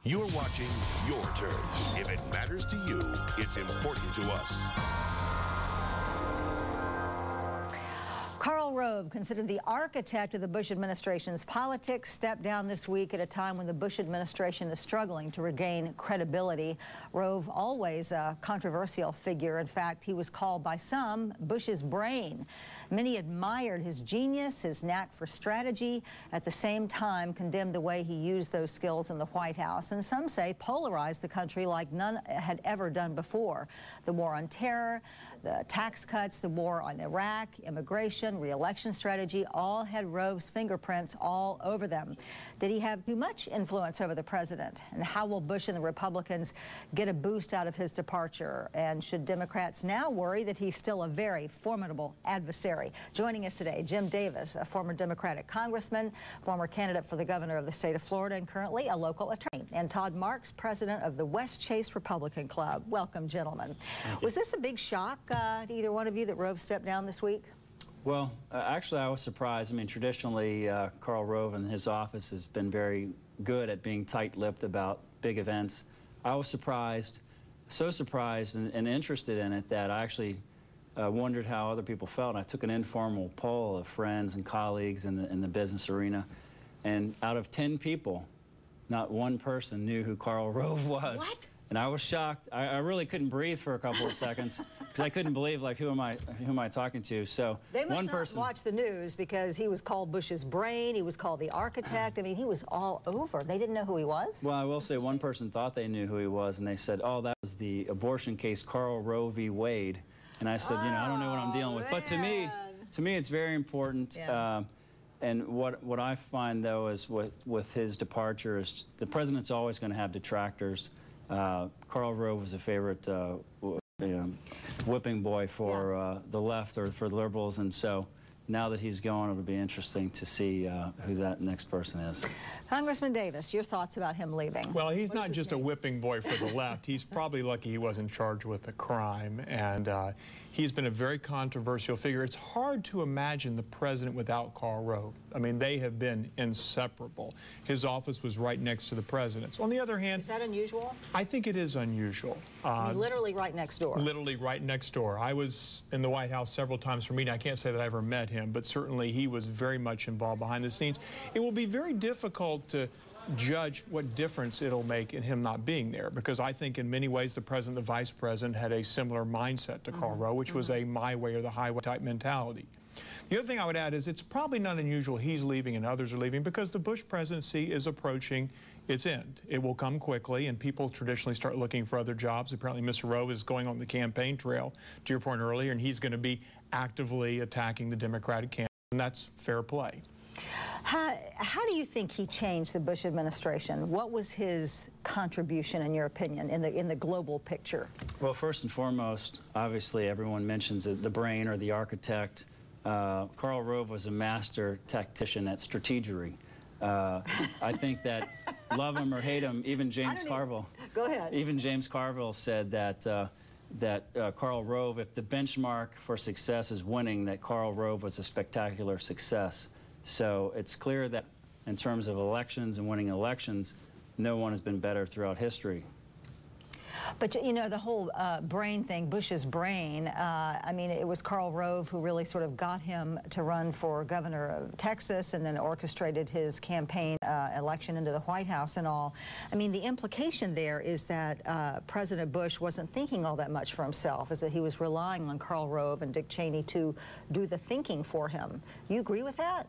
You're watching Your Turn. If it matters to you, it's important to us. Karl Rove, considered the architect of the Bush administration's politics, stepped down this week at a time when the Bush administration is struggling to regain credibility. Rove, always a controversial figure. In fact, he was called by some Bush's brain. Many admired his genius, his knack for strategy, at the same time condemned the way he used those skills in the White House, and some say polarized the country like none had ever done before. The war on terror, the tax cuts, the war on Iraq, immigration, re-election strategy, all had Rove's fingerprints all over them. Did he have too much influence over the president? And how will Bush and the Republicans get a boost out of his departure? And should Democrats now worry that he's still a very formidable adversary? Joining us today, Jim Davis, a former Democratic congressman, former candidate for the governor of the state of Florida, and currently a local attorney, and Todd Marks, president of the West Chase Republican Club. Welcome, gentlemen. Was this a big shock to either one of you that Rove stepped down this week? Well, actually, I was surprised. I mean, traditionally, Karl Rove and his office has been very good at being tight-lipped about big events. I was surprised, so surprised and interested in it that I actually wondered how other people felt. I took an informal poll of friends and colleagues in the business arena, and out of 10 people, not one person knew who Karl Rove was. What? And I was shocked. I really couldn't breathe for a couple of seconds because I couldn't believe, like, who am I talking to? So they must not watch the news, because he was called Bush's brain. He was called the architect. I mean, he was all over. They didn't know who he was. Well, I will say one person thought they knew who he was, and they said, "Oh, that was the abortion case, Karl Rove v. Wade." And I said, you know, I don't know what I'm dealing with. But to me, it's very important. Yeah. And what I find, though, is with his departure is the president's always going to have detractors. Karl Rove was a favorite whipping boy for the left or for the liberals, and so now that he's gone, it'll be interesting to see who that next person is. Congressman Davis, your thoughts about him leaving? Well, he's not just a whipping boy for the left. He's probably lucky he wasn't charged with a crime, and he's been a very controversial figure. It's hard to imagine the president without Karl Rove. I mean, they have been inseparable. His office was right next to the president's. On the other hand... Is that unusual? I think it is unusual. I mean, literally right next door. Literally right next door. I was in the White House several times for meeting. I can't say that I ever met him, but certainly he was very much involved behind the scenes. It will be very difficult to judge what difference it'll make in him not being there, because I think in many ways the president and the vice president had a similar mindset to Karl Rove, which was a my way or the highway type mentality. The other thing I would add is it's probably not unusual he's leaving and others are leaving, because the Bush presidency is approaching its end. It will come quickly, and people traditionally start looking for other jobs. Apparently Mr. Rove is going on the campaign trail, to your point earlier, and he's going to be actively attacking the Democratic candidate, and that's fair play. How do you think he changed the Bush administration? What was his contribution, in your opinion, in the global picture? Well, first and foremost, obviously everyone mentions the brain or the architect. Karl Rove was a master tactician at strategery. I think that, love him or hate him, even James Carville. Go ahead. Even James Carville said that Karl Rove, if the benchmark for success is winning, that Karl Rove was a spectacular success. So it's clear that in terms of elections and winning elections, no one has been better throughout history. But, you know, the whole brain thing, Bush's brain, I mean, it was Karl Rove who really sort of got him to run for governor of Texas and then orchestrated his campaign election into the White House and all. I mean, the implication there is that President Bush wasn't thinking all that much for himself, is that he was relying on Karl Rove and Dick Cheney to do the thinking for him. You agree with that?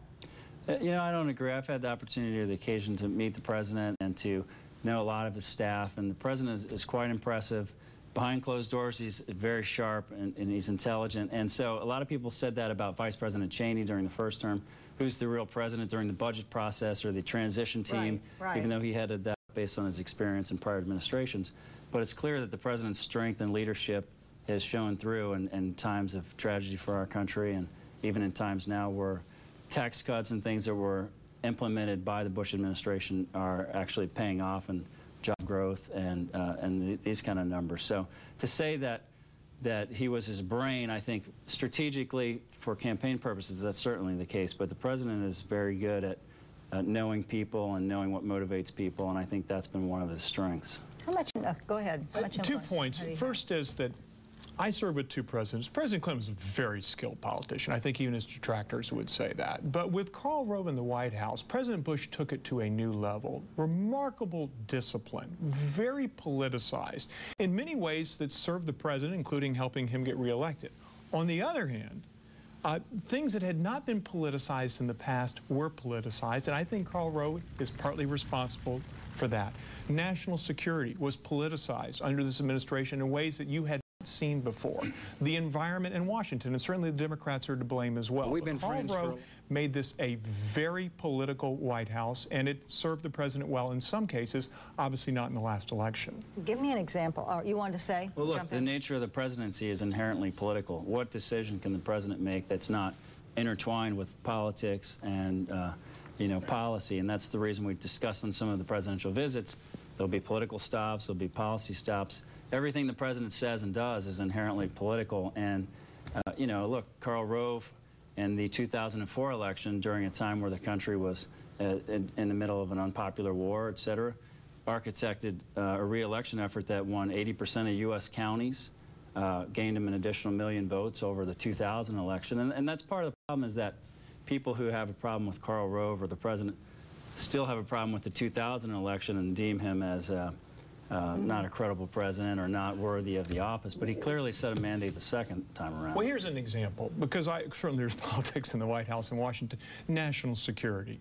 You know, I don't agree. I've had the opportunity or the occasion to meet the president and to know a lot of his staff, and the president is quite impressive. Behind closed doors, he's very sharp and he's intelligent. And so a lot of people said that about Vice President Cheney during the first term. Who's the real president during the budget process or the transition team, right. Even though he headed that based on his experience in prior administrations. But it's clear that the president's strength and leadership has shown through in times of tragedy for our country, and even in times now where tax cuts and things that were implemented by the Bush administration are actually paying off in job growth and these kind of numbers. So to say that he was his brain, I think strategically for campaign purposes, that's certainly the case. But the president is very good knowing people and knowing what motivates people, and I think that's been one of his strengths. How much, go ahead. How much 2 influence points. do you have? First is that I served with 2 presidents. President Clinton was a very skilled politician. I think even his detractors would say that. But with Karl Rove in the White House, President Bush took it to a new level. Remarkable discipline, very politicized, in many ways that served the president, including helping him get reelected. On the other hand, things that had not been politicized in the past were politicized, and I think Karl Rove is partly responsible for that. National security was politicized under this administration in ways that you had not seen before. The environment in Washington, and certainly the Democrats are to blame as well. We've been friends Karl Rove made this a very political White House, and it served the president well in some cases, obviously not in the last election. Give me an example. You wanted to say? Well, look, the nature of the presidency is inherently political. What decision can the president make that's not intertwined with politics and policy? And that's the reason we discussed on some of the presidential visits. There'll be political stops, there'll be policy stops. Everything the president says and does is inherently political. And, look, Karl Rove in the 2004 election, during a time where the country was in the middle of an unpopular war, et cetera, architected a re-election effort that won 80% of U.S. counties, gained him an additional 1 million votes over the 2000 election. And that's part of the problem, is that people who have a problem with Karl Rove or the president still have a problem with the 2000 election and deem him as not a credible president or not worthy of the office. But he clearly set a mandate the second time around. Well, here's an example, because certainly there's politics in the White House in Washington. National security.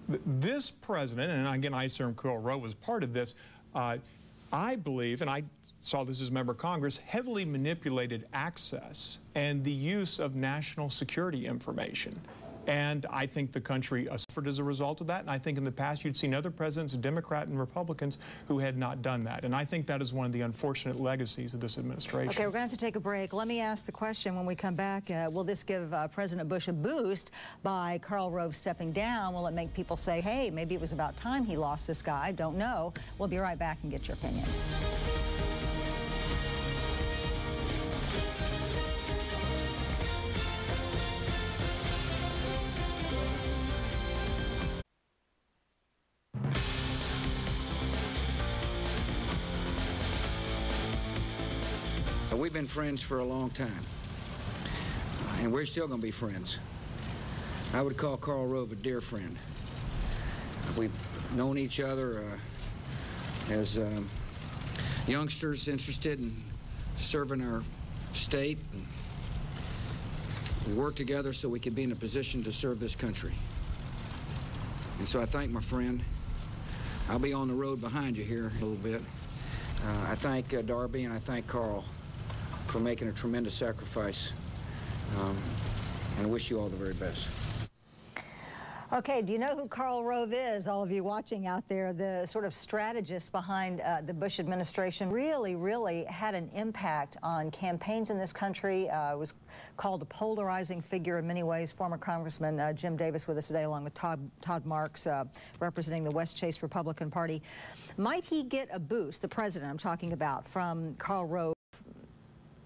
This president, and again, I assume Karl Rove was part of this, I believe, and I saw this as a member of Congress, heavily manipulated access and the use of national security information. And I think the country suffered as a result of that. And I think in the past you'd seen other presidents, Democrat and Republicans, who had not done that. And I think that is one of the unfortunate legacies of this administration. Okay, we're going to have to take a break. Let me ask the question when we come back. Will this give President Bush a boost by Karl Rove stepping down? Will it make people say, hey, maybe it was about time he lost this guy? Don't know. We'll be right back and get your opinions. We've been friends for a long time, and we're still going to be friends. I would call Karl Rove a dear friend. We've known each other as youngsters interested in serving our state. And we worked together so we could be in a position to serve this country. And so I thank my friend. I'll be on the road behind you here a little bit. I thank Darby and I thank Karl for making a tremendous sacrifice, and I wish you all the very best. Okay, do you know who Karl Rove is, all of you watching out there? The sort of strategist behind the Bush administration really had an impact on campaigns in this country. Was called a polarizing figure in many ways. Former Congressman Jim Davis with us today, along with Todd Marks, representing the West Chase Republican Party. Might he get a boost, the president I'm talking about, from Karl Rove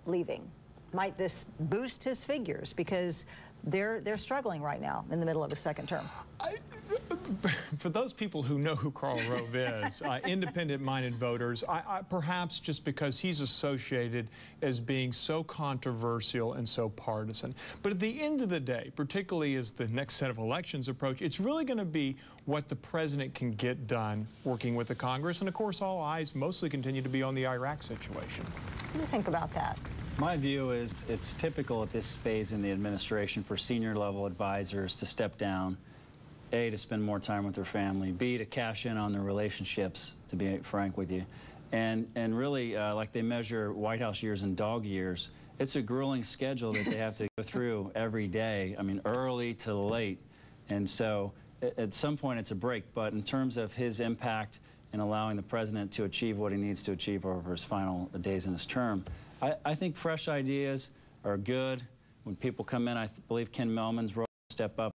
leaving? Might this boost his figures, because they're struggling right now in the middle of a second term? For those people who know who Karl Rove is, independent-minded voters, perhaps just because he's associated as being so controversial and so partisan. But at the end of the day, particularly as the next set of elections approach, it's really going to be what the president can get done working with the Congress. And of course, all eyes mostly continue to be on the Iraq situation. What do you think about that? My view is it's typical at this phase in the administration for senior level advisors to step down, A, to spend more time with their family, B, to cash in on their relationships, to be frank with you. And really, like they measure White House years and dog years, it's a grueling schedule that they have to go through every day, I mean, early to late. And so at some point it's a break, but in terms of his impact in allowing the president to achieve what he needs to achieve over his final days in his term, I think fresh ideas are good. When people come in, I believe Ken Mehlman's role to step up